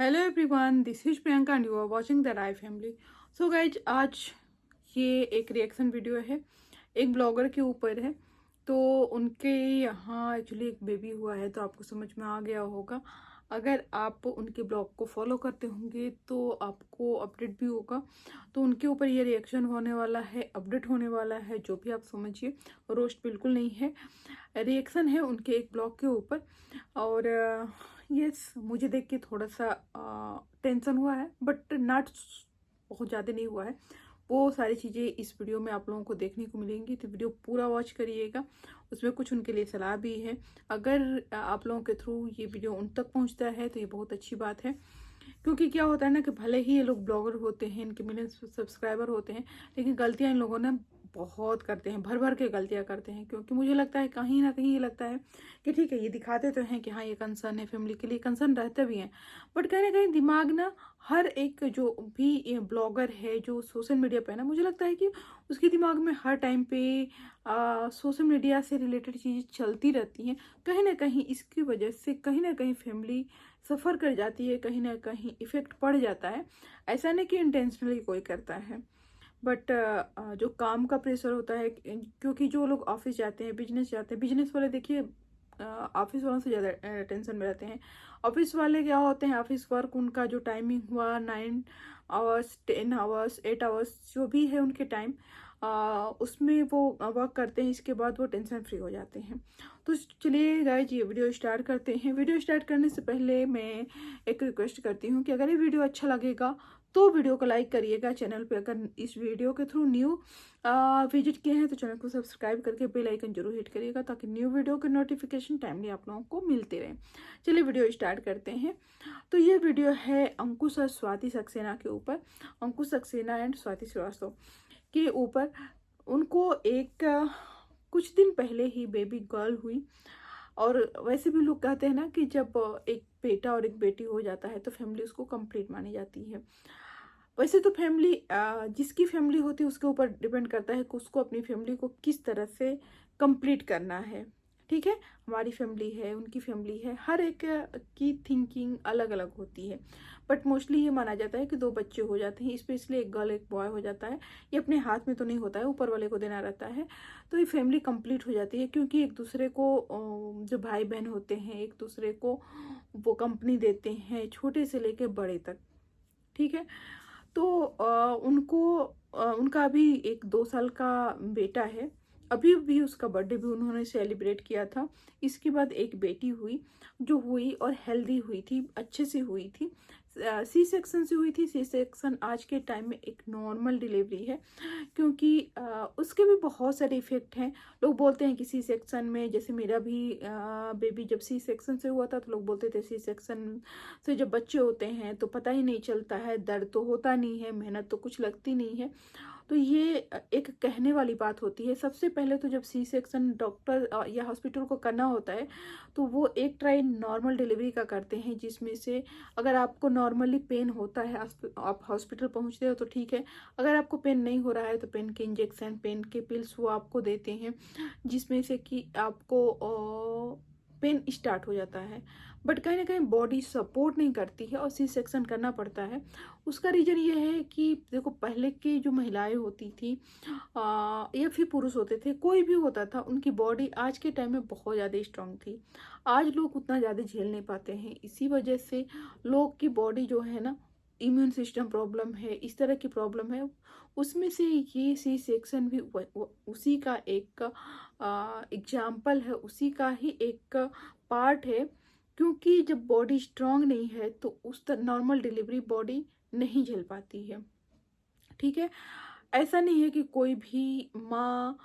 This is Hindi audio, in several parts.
Hello everyone, this is Priyanka and you are watching the Rai family. So guys, आज ये एक रिएक्शन वीडियो है, एक ब्लॉगर के ऊपर है। तो उनके यहाँ एक्चुअली एक बेबी हुआ है, तो आपको समझ में आ गया होगा। अगर आप उनके ब्लॉग को फॉलो करते होंगे तो आपको अपडेट भी होगा। तो उनके ऊपर ये रिएक्शन होने वाला है, अपडेट होने वाला है, जो भी आप समझिए। रोस्ट बिल्कुल नहीं है, रिएक्शन है उनके एक ब्लॉग के ऊपर। और यस, मुझे देख के थोड़ा सा टेंशन हुआ है, बट नॉट बहुत ज़्यादा नहीं हुआ है। वो सारी चीज़ें इस वीडियो में आप लोगों को देखने को मिलेंगी, तो वीडियो पूरा वॉच करिएगा। उसमें कुछ उनके लिए सलाह भी है। अगर आप लोगों के थ्रू ये वीडियो उन तक पहुंचता है तो ये बहुत अच्छी बात है। क्योंकि क्या होता है ना कि भले ही ये लोग ब्लॉगर होते हैं, इनके मिलियन सब्सक्राइबर होते हैं, लेकिन गलतियां इन लोगों ने बहुत करते हैं, भर भर के गलतियां करते हैं। क्योंकि मुझे लगता है कहीं ना कहीं ये लगता है कि ठीक है, ये दिखाते तो हैं कि हाँ ये कंसर्न है, फैमिली के लिए कंसर्न रहते भी हैं, बट कहीं ना कहीं दिमाग ना, हर एक जो भी ब्लॉगर है जो सोशल मीडिया पे है ना, मुझे लगता है कि उसके दिमाग में हर टाइम पे सोशल मीडिया से रिलेटेड चीज़ें चलती रहती हैं। कहीं ना कहीं इसकी वजह से कहीं ना कहीं फैमिली सफ़र कर जाती है, कहीं ना कहीं इफ़ेक्ट पड़ जाता है। ऐसा नहीं कि इंटेंशनली कोई करता है, बट जो काम का प्रेशर होता है, क्योंकि जो लोग ऑफिस जाते हैं, बिजनेस जाते हैं, बिजनेस वाले देखिए ऑफिस वालों से ज़्यादा टेंशन में रहते हैं। ऑफिस वाले क्या होते हैं, ऑफिस वर्क उनका जो टाइमिंग हुआ 9 आवर्स, 10 आवर्स, 8 आवर्स, जो भी है उनके टाइम, उसमें वो वर्क करते हैं। इसके बाद वो टेंशन फ्री हो जाते हैं। तो चलिए गाइज, ये वीडियो स्टार्ट करते हैं। वीडियो स्टार्ट करने से पहले मैं एक रिक्वेस्ट करती हूँ कि अगर ये वीडियो अच्छा लगेगा तो वीडियो को लाइक करिएगा। चैनल पे अगर इस वीडियो के थ्रू न्यू विजिट किए हैं तो चैनल को सब्सक्राइब करके बेल आइकन जरूर हिट करिएगा, ताकि न्यू वीडियो के नोटिफिकेशन टाइमली आप लोगों को मिलते रहे। चलिए वीडियो स्टार्ट करते हैं। तो ये वीडियो है अंकुश और स्वाति सक्सेना के ऊपर। अंकुश सक्सेना एंड स्वाति श्रीवास्तव के ऊपर। उनको एक कुछ दिन पहले ही बेबी गर्ल हुई। और वैसे भी लोग कहते हैं ना कि जब एक बेटा और एक बेटी हो जाता है तो फैमिली उसको कंप्लीट मानी जाती है। वैसे तो फैमिली, जिसकी फैमिली होती है उसके ऊपर डिपेंड करता है कि उसको अपनी फैमिली को किस तरह से कंप्लीट करना है। ठीक है, हमारी फैमिली है, उनकी फैमिली है, हर एक की थिंकिंग अलग अलग होती है। बट मोस्टली ये माना जाता है कि 2 बच्चे हो जाते हैं, स्पेशली एक गर्ल एक बॉय हो जाता है। ये अपने हाथ में तो नहीं होता है, ऊपर वाले को देना रहता है। तो ये फैमिली कंप्लीट हो जाती है, क्योंकि एक दूसरे को जो भाई बहन होते हैं एक दूसरे को वो कंपनी देते हैं, छोटे से लेके बड़े तक। ठीक है, तो उनका अभी एक 2 साल का बेटा है। अभी भी उसका बर्थडे भी उन्होंने सेलिब्रेट किया था। इसके बाद एक बेटी हुई, जो हुई और हेल्दी हुई थी, अच्छे से हुई थी। सी सेक्शन से हुई थी। सी सेक्शन आज के टाइम में एक नॉर्मल डिलीवरी है, क्योंकि उसके भी बहुत सारे इफेक्ट हैं। लोग बोलते हैं कि सी सेक्शन में, जैसे मेरा भी बेबी जब सी सेक्शन से हुआ था तो लोग बोलते थे सी सेक्शन से जब बच्चे होते हैं तो पता ही नहीं चलता है, दर्द तो होता नहीं है, मेहनत तो कुछ लगती नहीं है। तो ये एक कहने वाली बात होती है। सबसे पहले तो जब सी सेक्शन डॉक्टर या हॉस्पिटल को करना होता है तो वो एक ट्राई नॉर्मल डिलीवरी का करते हैं, जिसमें से अगर आपको नॉर्मली पेन होता है, आप हॉस्पिटल पहुंचते हो तो ठीक है। अगर आपको पेन नहीं हो रहा है तो पेन के इंजेक्शन, पेन के पिल्स वो आपको देते हैं, जिसमें से कि आपको पेन स्टार्ट हो जाता है। बट कहीं ना कहीं बॉडी सपोर्ट नहीं करती है और सी सेक्शन करना पड़ता है। उसका रीज़न ये है कि देखो, पहले की जो महिलाएं होती थी या फिर पुरुष होते थे, कोई भी होता था, उनकी बॉडी आज के टाइम में बहुत ज़्यादा स्ट्रांग थी। आज लोग उतना ज़्यादा झेल नहीं पाते हैं। इसी वजह से लोग की बॉडी जो है ना, इम्यून सिस्टम प्रॉब्लम है, इस तरह की प्रॉब्लम है। उसमें से ये सी सेक्शन भी उसी का एक एग्जाम्पल है, उसी का ही एक पार्ट है। क्योंकि जब बॉडी स्ट्रांग नहीं है तो उस नॉर्मल डिलीवरी बॉडी नहीं झेल पाती है। ठीक है, ऐसा नहीं है कि कोई भी माँ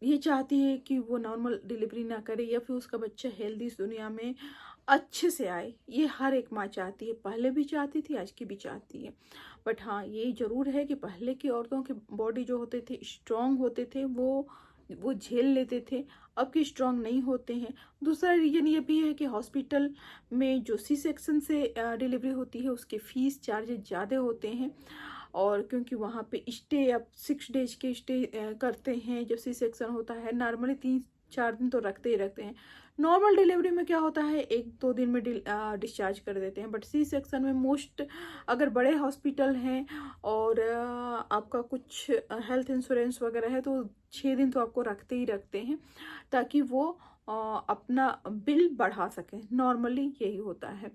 ये चाहती है कि वो नॉर्मल डिलीवरी ना करे या फिर उसका बच्चा हेल्दी इस दुनिया में अच्छे से आए। ये हर एक माँ चाहती है, पहले भी चाहती थी, आज की भी चाहती है। बट हाँ, ये जरूर है कि पहले की औरतों के बॉडी जो होते थे, स्ट्रांग होते थे, वो झेल लेते थे। अब के स्ट्रांग नहीं होते हैं। दूसरा रीजन ये भी है कि हॉस्पिटल में जो सी सेक्शन से डिलीवरी होती है उसके फीस चार्जेस ज़्यादा होते हैं। और क्योंकि वहाँ पे स्टे अब 6 डेज के स्टे करते हैं। जब सी सेक्शन होता है, नॉर्मली 3-4 दिन तो रखते ही रखते हैं। नॉर्मल डिलीवरी में क्या होता है, 1-2 दिन में डिस्चार्ज कर देते हैं, बट सी सेक्शन में मोस्ट, अगर बड़े हॉस्पिटल हैं और आपका कुछ हेल्थ इंश्योरेंस वगैरह है तो 6 दिन तो आपको रखते ही रखते हैं, ताकि वो अपना बिल बढ़ा सकें। नॉर्मली यही होता है।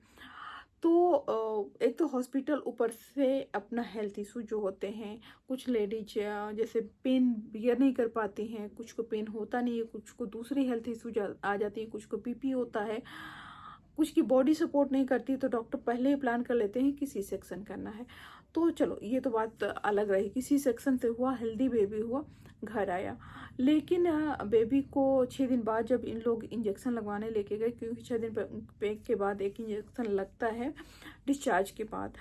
तो एक तो हॉस्पिटल, ऊपर से अपना हेल्थ इशू जो होते हैं, कुछ लेडीज जैसे पेन बियर नहीं कर पाती हैं, कुछ को पेन होता नहीं है, कुछ को दूसरी हेल्थ इशू आ जाती है, कुछ को बीपी होता है, कुछ की बॉडी सपोर्ट नहीं करती, तो डॉक्टर पहले ही प्लान कर लेते हैं कि सी सेक्शन करना है। तो चलो ये तो बात अलग रही कि सी सेक्शन से हुआ, हेल्दी बेबी हुआ, घर आया। लेकिन बेबी को 6 दिन बाद जब इन लोग इंजेक्शन लगवाने लेके गए, क्योंकि 6 दिन के बाद एक इंजेक्शन लगता है डिस्चार्ज के बाद,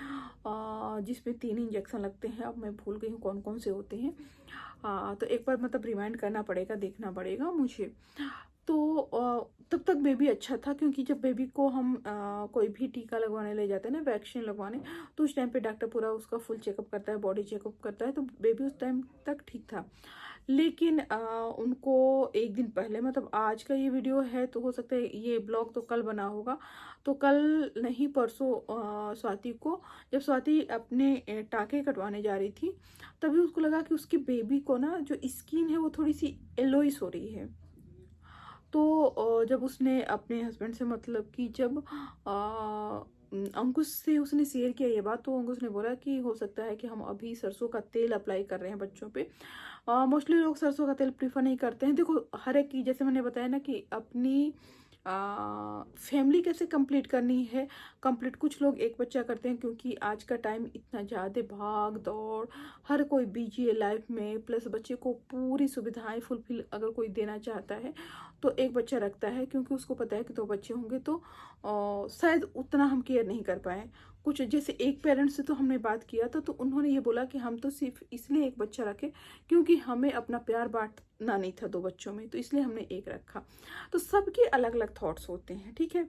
जिसमें 3 इंजेक्शन लगते हैं। अब मैं भूल गई हूँ कौन कौन से होते हैं। तो एक बार मतलब रिमाइंड करना पड़ेगा, देखना पड़ेगा मुझे। तो तब तक बेबी अच्छा था, क्योंकि जब बेबी को हम कोई भी टीका लगवाने ले जाते हैं ना, वैक्सीन लगवाने, तो उस टाइम पे डॉक्टर पूरा उसका फुल चेकअप करता है, बॉडी चेकअप करता है, तो बेबी उस टाइम तक ठीक था। लेकिन उनको 1 दिन पहले, मतलब आज का ये वीडियो है तो हो सकता है ये ब्लॉग तो कल बना होगा, तो कल नहीं परसों स्वाति को, जब स्वाति अपने टाँके कटवाने जा रही थी, तभी उसको लगा कि उसकी बेबी को ना जो स्किन है वो थोड़ी सी येलोइश हो रही है। तो जब उसने अपने हस्बैंड से, मतलब कि जब अंकुश से उसने शेयर किया ये बात, तो अंकुश ने बोला कि हो सकता है कि हम अभी सरसों का तेल अप्लाई कर रहे हैं बच्चों पे। मोस्टली लोग सरसों का तेल प्रीफर नहीं करते हैं। देखो, हर एक की, जैसे मैंने बताया ना कि अपनी फैमिली कैसे कंप्लीट करनी है, कंप्लीट कुछ लोग एक बच्चा करते हैं, क्योंकि आज का टाइम इतना ज़्यादा भाग दौड़, हर कोई बिजी है लाइफ में, प्लस बच्चे को पूरी सुविधाएं फुलफिल अगर कोई देना चाहता है तो एक बच्चा रखता है, क्योंकि उसको पता है कि 2 बच्चे होंगे तो शायद उतना हम केयर नहीं कर पाए। कुछ जैसे एक पेरेंट्स से तो हमने बात किया था, तो उन्होंने ये बोला कि हम तो सिर्फ इसलिए एक बच्चा रखे क्योंकि हमें अपना प्यार बांटना नहीं था 2 बच्चों में, तो इसलिए हमने एक रखा। तो सबके अलग अलग थॉट्स होते हैं, ठीक है।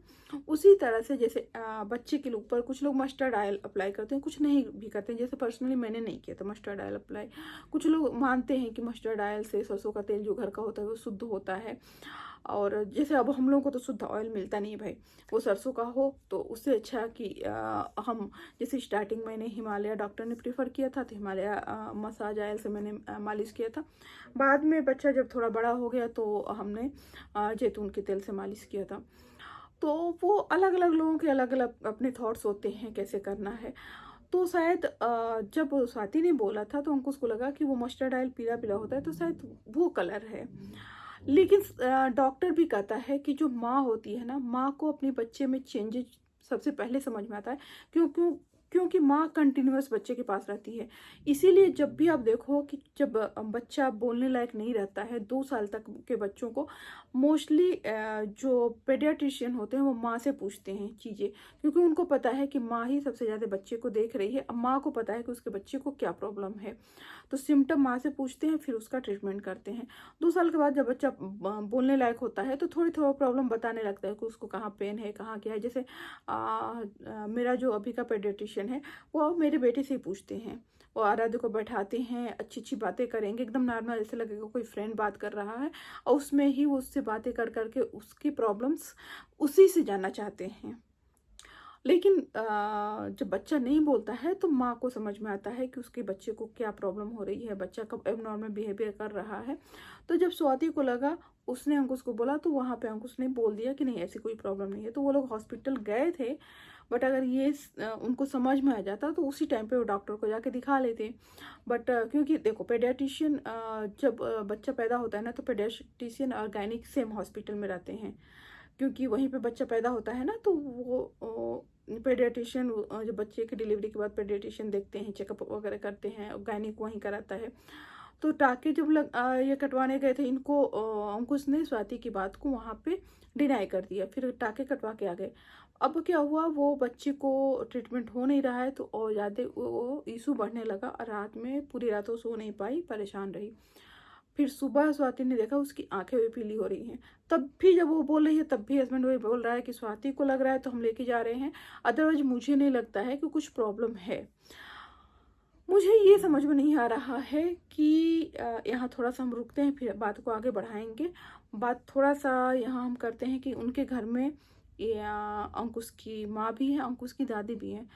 उसी तरह से जैसे बच्चे के ऊपर कुछ लोग मस्टर्ड ऑयल अप्लाई करते हैं, कुछ नहीं भी करते हैं। जैसे पर्सनली मैंने नहीं किया था मस्टर्ड ऑयल अप्लाई। कुछ लोग मानते हैं कि मस्टर्ड ऑयल से, सरसों का तेल जो घर का होता है वो शुद्ध होता है, और जैसे अब हम लोगों को तो शुद्ध ऑयल मिलता नहीं है भाई, वो सरसों का हो तो उससे अच्छा कि हम, जैसे स्टार्टिंग मैंने हिमालय, डॉक्टर ने प्रीफर किया था तो हिमालय मसाज ऑयल से मैंने मालिश किया था। बाद में बच्चा जब थोड़ा बड़ा हो गया तो हमने जैतून के तेल से मालिश किया था। तो वो अलग अलग लोगों के अलग अलग अपने थॉट्स होते हैं कैसे करना है। तो शायद जब स्वाति ने बोला था तो हमको उसको लगा कि वो मस्टर्ड ऑयल पीला पीला होता है, तो शायद वो कलर है। लेकिन डॉक्टर भी कहता है कि जो माँ होती है ना, माँ को अपने बच्चे में चेंजेस सबसे पहले समझ में आता है। क्यों क्यों क्योंकि माँ कंटिन्यूअस बच्चे के पास रहती है। इसीलिए जब भी आप देखो कि जब बच्चा बोलने लायक नहीं रहता है, 2 साल तक के बच्चों को मोस्टली जो पेडियाट्रिशियन होते हैं वो माँ से पूछते हैं चीज़ें, क्योंकि उनको पता है कि माँ ही सबसे ज़्यादा बच्चे को देख रही है। अब माँ को पता है कि उसके बच्चे को क्या प्रॉब्लम है, तो सिम्टम माँ से पूछते हैं, फिर उसका ट्रीटमेंट करते हैं। 2 साल के बाद जब बच्चा बोलने लायक होता है तो थोड़ी थोड़ा प्रॉब्लम बताने लगता है कि उसको कहाँ पेन है, कहाँ क्या है। जैसे मेरा जो अभी का पेडियाट्रिशियन है, वो मेरे बेटे से ही पूछते हैं। वो आराध्य को बैठाते हैं, अच्छी अच्छी बातें करेंगे, एकदम नॉर्मल, ऐसे लगेगा कोई फ्रेंड बात कर रहा है, और उसमें ही वो उससे बातें कर करके उसकी प्रॉब्लम्स उसी से जानना चाहते हैं। लेकिन जब बच्चा नहीं बोलता है तो माँ को समझ में आता है कि उसके बच्चे को क्या प्रॉब्लम हो रही है, बच्चा कब एबनॉर्मल बिहेवियर कर रहा है। तो जब स्वाति को लगा, उसने अंकुश को बोला, तो वहाँ पे अंकुश ने बोल दिया कि नहीं, ऐसी कोई प्रॉब्लम नहीं है। तो वो लोग हॉस्पिटल गए थे, बट अगर ये उनको समझ में आ जाता तो उसी टाइम पे वो डॉक्टर को जाके दिखा लेते। बट क्योंकि देखो, पेडियाट्रिशियन जब बच्चा पैदा होता है ना, तो पेडियाट्रिशियन और गायनिक सेम हॉस्पिटल में रहते हैं, क्योंकि वहीं पे बच्चा पैदा होता है ना। तो वो पेडियाट्रिशियन जब बच्चे की डिलीवरी के बाद पेडियाट्रिशियन देखते हैं, चेकअप वगैरह करते हैं, गायनिक वहीं कराता है। तो टाके जब ये कटवाने गए थे इनको, अंकुश ने स्वाति की बात को वहाँ पे डिनाई कर दिया, फिर टाके कटवा के आ गए। अब क्या हुआ, वो बच्चे को ट्रीटमेंट हो नहीं रहा है, तो और ज़्यादा वो इशू बढ़ने लगा, और रात में पूरी रात वो सो नहीं पाई, परेशान रही। फिर सुबह स्वाति ने देखा उसकी आंखें भी पीली हो रही हैं। तब भी जब वो बोल रही है, तब भी हस्बैंड वही बोल रहा है कि स्वाति को लग रहा है तो हम लेके जा रहे हैं, अदरवाइज मुझे नहीं लगता है कि कुछ प्रॉब्लम है। मुझे ये समझ में नहीं आ रहा है कि यहाँ थोड़ा सा हम रुकते हैं, फिर बात को आगे बढ़ाएंगे। बात थोड़ा सा यहाँ हम करते हैं कि उनके घर में अंकुश की माँ भी है, अंकुश की दादी भी है।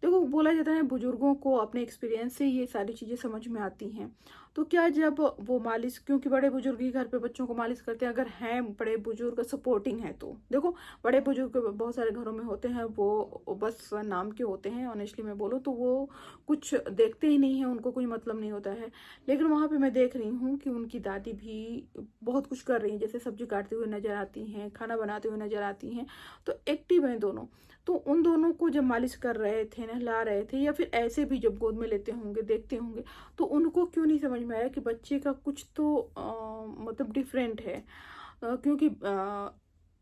देखो, बोला जाता है बुजुर्गों को अपने एक्सपीरियंस से ये सारी चीज़ें समझ में आती हैं। तो क्या जब वो मालिश, क्योंकि बड़े बुजुर्ग ही घर पे बच्चों को मालिश करते हैं, अगर हैं बड़े बुजुर्ग सपोर्टिंग है तो देखो, बड़े बुजुर्ग बहुत सारे घरों में होते हैं, वो बस नाम के होते हैं। ऑनेस्टली मैं बोलूँ तो वो कुछ देखते ही नहीं है, उनको कोई मतलब नहीं होता है। लेकिन वहाँ पे मैं देख रही हूँ कि उनकी दादी भी बहुत कुछ कर रही हैं, जैसे सब्जी काटते हुए नजर आती हैं, खाना बनाते हुए नजर आती हैं। तो एक्टिव हैं दोनों। तो उन दोनों को जब मालिश कर रहे थे, नहला रहे थे, या फिर ऐसे भी जब गोद में लेते होंगे, देखते होंगे, तो उनको क्यों नहीं समझ में आया कि बच्चे का कुछ तो मतलब डिफरेंट है। क्योंकि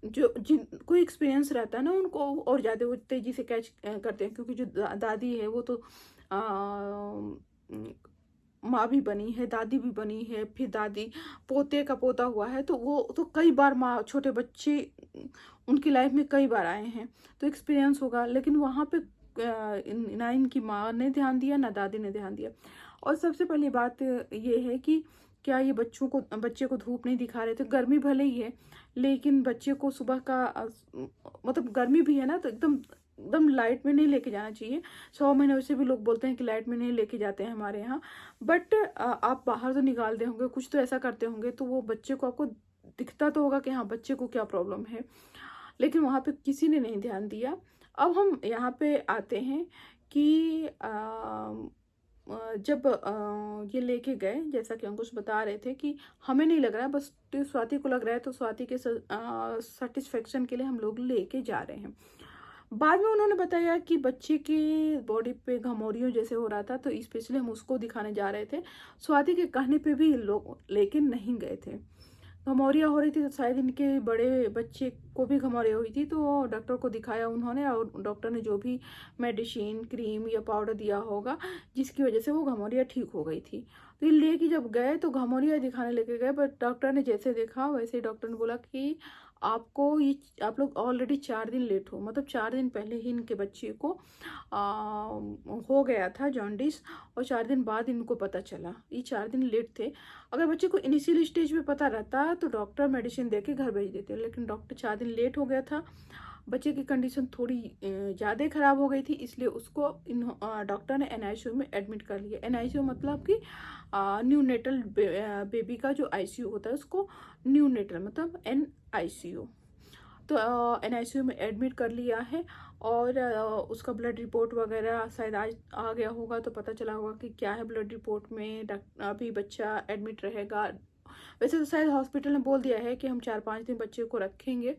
जो जिनको एक्सपीरियंस रहता है ना, उनको और ज़्यादा वो तेज़ी से कैच करते हैं। क्योंकि जो दादी है वो तो माँ भी बनी है, दादी भी बनी है, फिर दादी पोते का पोता हुआ है, तो वो तो कई बार माँ, छोटे बच्चे उनकी लाइफ में कई बार आए हैं, तो एक्सपीरियंस होगा। लेकिन वहाँ पे ना इनकी माँ ने ध्यान दिया, ना दादी ने ध्यान दिया। और सबसे पहली बात ये है कि क्या ये बच्चे को धूप नहीं दिखा रहे थे? गर्मी भले ही है, लेकिन बच्चे को सुबह का मतलब गर्मी भी है ना, तो एकदम एकदम लाइट में नहीं लेके जाना चाहिए। 100 महीने वैसे भी लोग बोलते हैं कि लाइट में नहीं लेके जाते हैं हमारे यहाँ। बट आप बाहर तो निकाल दे होंगे, कुछ तो ऐसा करते होंगे, तो वो बच्चे को आपको दिखता तो होगा कि हाँ बच्चे को क्या प्रॉब्लम है। लेकिन वहाँ पे किसी ने नहीं ध्यान दिया। अब हम यहाँ पे आते हैं कि जब ये लेके गए, जैसा कि अंकुश बता रहे थे कि हमें नहीं लग रहा है, बस तो स्वाति को लग रहा है, तो स्वाति के सेटिस्फेक्शन के लिए हम लोग लेके जा रहे हैं। बाद में उन्होंने बताया कि बच्चे की बॉडी पे घमौरियों जैसे हो रहा था, तो स्पेशली हम उसको दिखाने जा रहे थे। स्वाति के कहने पे भी लोग लेकिन नहीं गए थे। घमौरिया हो रही थी, तो शायद इनके बड़े बच्चे को भी घमौरिया हुई थी, तो डॉक्टर को दिखाया उन्होंने, और डॉक्टर ने जो भी मेडिसिन, क्रीम या पाउडर दिया होगा, जिसकी वजह से वो घमौरिया ठीक हो गई थी। तो ये लेके जब गए तो घमौरिया दिखाने लेके गए, बट डॉक्टर ने जैसे देखा वैसे ही डॉक्टर ने बोला कि आपको ये, आप लोग ऑलरेडी 4 दिन लेट हो। मतलब 4 दिन पहले ही इनके बच्चे को हो गया था जॉन्डिस, और 4 दिन बाद इनको पता चला। ये 4 दिन लेट थे। अगर बच्चे को इनिशियल स्टेज पे पता रहता तो डॉक्टर मेडिसिन दे के घर भेज देते, लेकिन डॉक्टर 4 दिन लेट हो गया था। बच्चे की कंडीशन थोड़ी ज़्यादा खराब हो गई थी, इसलिए उसको डॉक्टर ने एनआईसीयू में एडमिट कर लिया। एनआईसीयू मतलब कि न्यूनेटल बेबी का जो आईसीयू होता है, उसको न्यूनेटल मतलब एनआईसीयू। तो एनआईसीयू में एडमिट कर लिया है। और उसका ब्लड रिपोर्ट वगैरह शायद आज आ गया होगा, तो पता चला होगा कि क्या है ब्लड रिपोर्ट में। अभी बच्चा एडमिट रहेगा। वैसे तो शायद हॉस्पिटल ने बोल दिया है कि हम 4-5 दिन बच्चे को रखेंगे,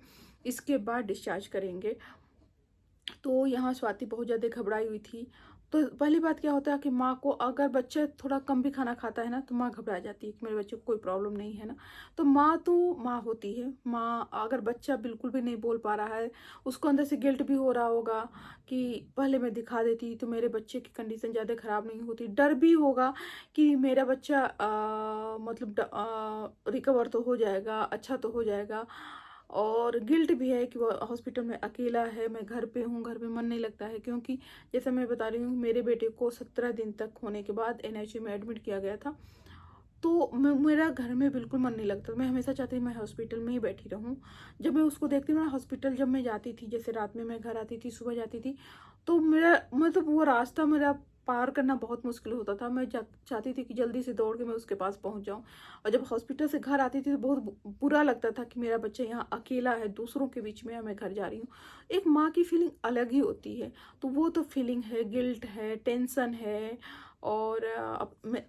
इसके बाद डिस्चार्ज करेंगे। तो यहाँ स्वाति बहुत ज़्यादा घबराई हुई थी। तो पहली बात क्या होता है कि माँ को, अगर बच्चा थोड़ा कम भी खाना खाता है ना, तो माँ घबरा जाती है कि मेरे बच्चे को कोई प्रॉब्लम नहीं है ना। तो माँ होती है। माँ, अगर बच्चा बिल्कुल भी नहीं बोल पा रहा है, उसको अंदर से गिल्ट भी हो रहा होगा कि पहले मैं दिखा देती तो मेरे बच्चे की कंडीशन ज़्यादा ख़राब नहीं होती। डर भी होगा कि मेरा बच्चा मतलब रिकवर तो हो जाएगा, अच्छा तो हो जाएगा। और गिल्ट भी है कि वो हॉस्पिटल में अकेला है, मैं घर पे हूँ, घर पे मन नहीं लगता है। क्योंकि जैसा मैं बता रही हूँ, मेरे बेटे को 17 दिन तक होने के बाद एनआईसीयू में एडमिट किया गया था। तो मेरा घर में बिल्कुल मन नहीं लगता। मैं हमेशा चाहती थी मैं हॉस्पिटल में ही बैठी रहूँ। जब मैं उसको देखती हूँ ना, हॉस्पिटल जब मैं जाती थी, जैसे रात में मैं घर आती थी, सुबह जाती थी, तो मेरा मतलब वो रास्ता मेरा पार करना बहुत मुश्किल होता था। मैं चाहती थी कि जल्दी से दौड़ के मैं उसके पास पहुंच जाऊं। और जब हॉस्पिटल से घर आती थी तो बहुत बुरा लगता था कि मेरा बच्चा यहाँ अकेला है, दूसरों के बीच में, मैं घर जा रही हूँ। एक माँ की फीलिंग अलग ही होती है। तो वो तो फीलिंग है, गिल्ट है, टेंशन है। और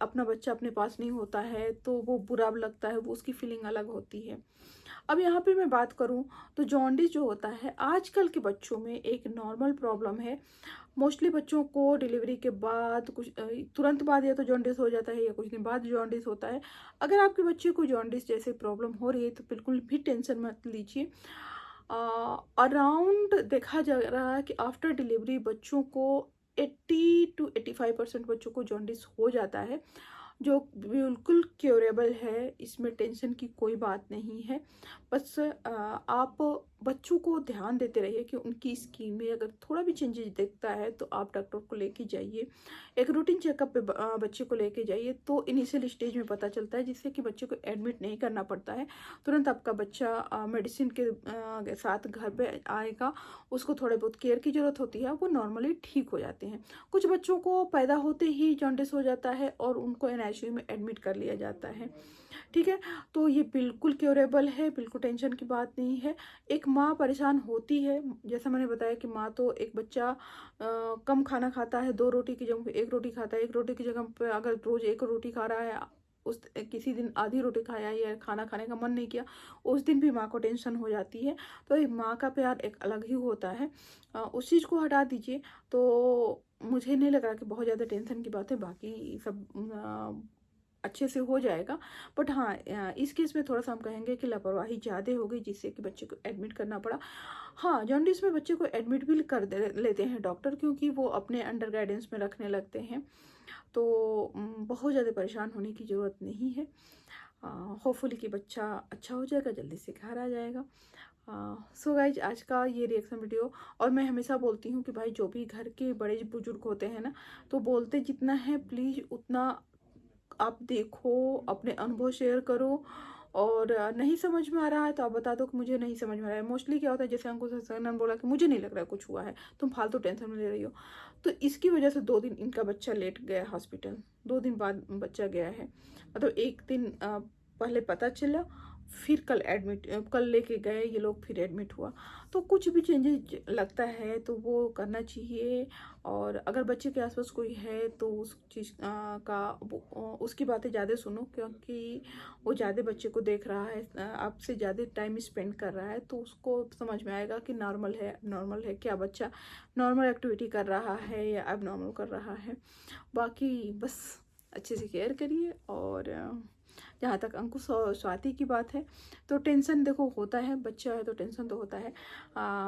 अपना बच्चा अपने पास नहीं होता है तो वो बुरा लगता है, वो उसकी फीलिंग अलग होती है। अब यहाँ पे मैं बात करूँ तो जॉन्डिस जो होता है आजकल के बच्चों में एक नॉर्मल प्रॉब्लम है। मोस्टली बच्चों को डिलीवरी के बाद कुछ तुरंत बाद या तो जॉन्डिस हो जाता है, या कुछ दिन बाद जॉन्डिस होता है। अगर आपके बच्चे को जॉन्डिस जैसे प्रॉब्लम हो रही है तो बिल्कुल भी टेंशन मत लीजिए। अराउंड देखा जा रहा है कि आफ्टर डिलीवरी बच्चों को 80 to 85% बच्चों को जॉन्डिस हो जाता है, जो बिल्कुल क्योरेबल है। इसमें टेंशन की कोई बात नहीं है। बस आप बच्चों को ध्यान देते रहिए कि उनकी स्किन में अगर थोड़ा भी चेंजेस दिखता है तो आप डॉक्टर को लेके जाइए। एक रूटीन चेकअप पे बच्चे को लेके जाइए, तो इनिशियल स्टेज में पता चलता है, जिससे कि बच्चे को एडमिट नहीं करना पड़ता है। तुरंत आपका बच्चा मेडिसिन के साथ घर पे आएगा। उसको थोड़े बहुत केयर की ज़रूरत होती है, वो नॉर्मली ठीक हो जाते हैं। कुछ बच्चों को पैदा होते ही जॉन्डिस हो जाता है और उनको NICU में एडमिट कर लिया जाता है। ठीक है, तो ये बिल्कुल क्योरेबल है, बिल्कुल टेंशन की बात नहीं है। एक माँ परेशान होती है, जैसा मैंने बताया कि माँ तो एक बच्चा कम खाना खाता है, 2 रोटी की जगह पे 1 रोटी खाता है, 1 रोटी की जगह पे अगर रोज 1 रोटी खा रहा है, उस किसी दिन आधी रोटी खाया या खाना खाने का मन नहीं किया, उस दिन भी माँ को टेंशन हो जाती है। तो ये माँ का प्यार एक अलग ही होता है। उस चीज़ को हटा दीजिए तो मुझे नहीं लग रहा कि बहुत ज़्यादा टेंशन की बात है, बाकी सब अच्छे से हो जाएगा। बट हाँ, इस केस में थोड़ा सा हम कहेंगे कि लापरवाही ज़्यादा हो गई, जिससे कि बच्चे को एडमिट करना पड़ा। हाँ, जॉन्डिस में बच्चे को एडमिट भी कर दे लेते हैं डॉक्टर, क्योंकि वो अपने अंडर गाइडेंस में रखने लगते हैं। तो बहुत ज़्यादा परेशान होने की ज़रूरत नहीं है। होपफुली कि बच्चा अच्छा हो जाएगा, जल्दी से घर आ जाएगा। सो गाइज, आज का ये रिएक्शन वीडियो। और मैं हमेशा बोलती हूँ कि भाई जो भी घर के बड़े बुजुर्ग होते हैं ना, तो बोलते जितना है प्लीज़ उतना आप देखो, अपने अनुभव शेयर करो। और नहीं समझ में आ रहा है तो आप बता दो कि मुझे नहीं समझ में आ रहा है। मोस्टली क्या होता है, जैसे अंकुश सर ने बोला कि मुझे नहीं लग रहा है कुछ हुआ है, तुम फालतू टेंशन में ले रही हो। तो इसकी वजह से 2 दिन इनका बच्चा लेट गया हॉस्पिटल, 2 दिन बाद बच्चा गया है। मतलब 1 दिन पहले पता चला, फिर कल लेके गए ये लोग, फिर एडमिट हुआ। तो कुछ भी चेंजेस लगता है तो वो करना चाहिए। और अगर बच्चे के आसपास कोई है तो उस चीज़ उसकी बातें ज़्यादा सुनो, क्योंकि वो ज़्यादा बच्चे को देख रहा है, आपसे ज़्यादा टाइम स्पेंड कर रहा है, तो उसको समझ में आएगा कि नॉर्मल है क्या, बच्चा नॉर्मल एक्टिविटी कर रहा है या अब नॉर्मल कर रहा है। बाकी बस अच्छे से केयर करिए। और जहाँ तक अंकुश और स्वाति की बात है, तो टेंशन देखो होता है, बच्चा है तो टेंशन तो होता है।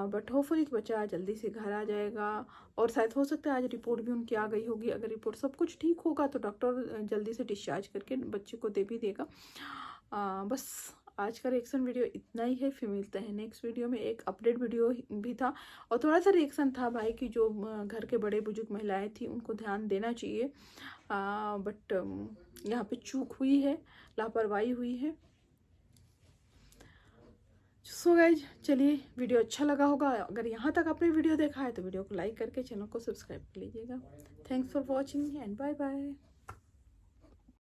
बट होपफुली कि बच्चा जल्दी से घर आ जाएगा। और शायद हो सकता है आज रिपोर्ट भी उनकी आ गई होगी। अगर रिपोर्ट सब कुछ ठीक होगा तो डॉक्टर जल्दी से डिस्चार्ज करके बच्चे को दे भी देगा। बस आज का रिएक्शन वीडियो इतना ही है। फिर मिलते हैं नेक्स्ट वीडियो में। एक अपडेट वीडियो भी था और थोड़ा सा रिएक्शन था भाई कि जो घर के बड़े बुजुर्ग महिलाएं थी उनको ध्यान देना चाहिए। बट यहाँ पे चूक हुई है, लापरवाही हुई है। सो गाइज, चलिए, वीडियो अच्छा लगा होगा। अगर यहाँ तक आपने वीडियो देखा है तो वीडियो को लाइक करके चैनल को सब्सक्राइब कर लीजिएगा। Thanks for watching and bye bye.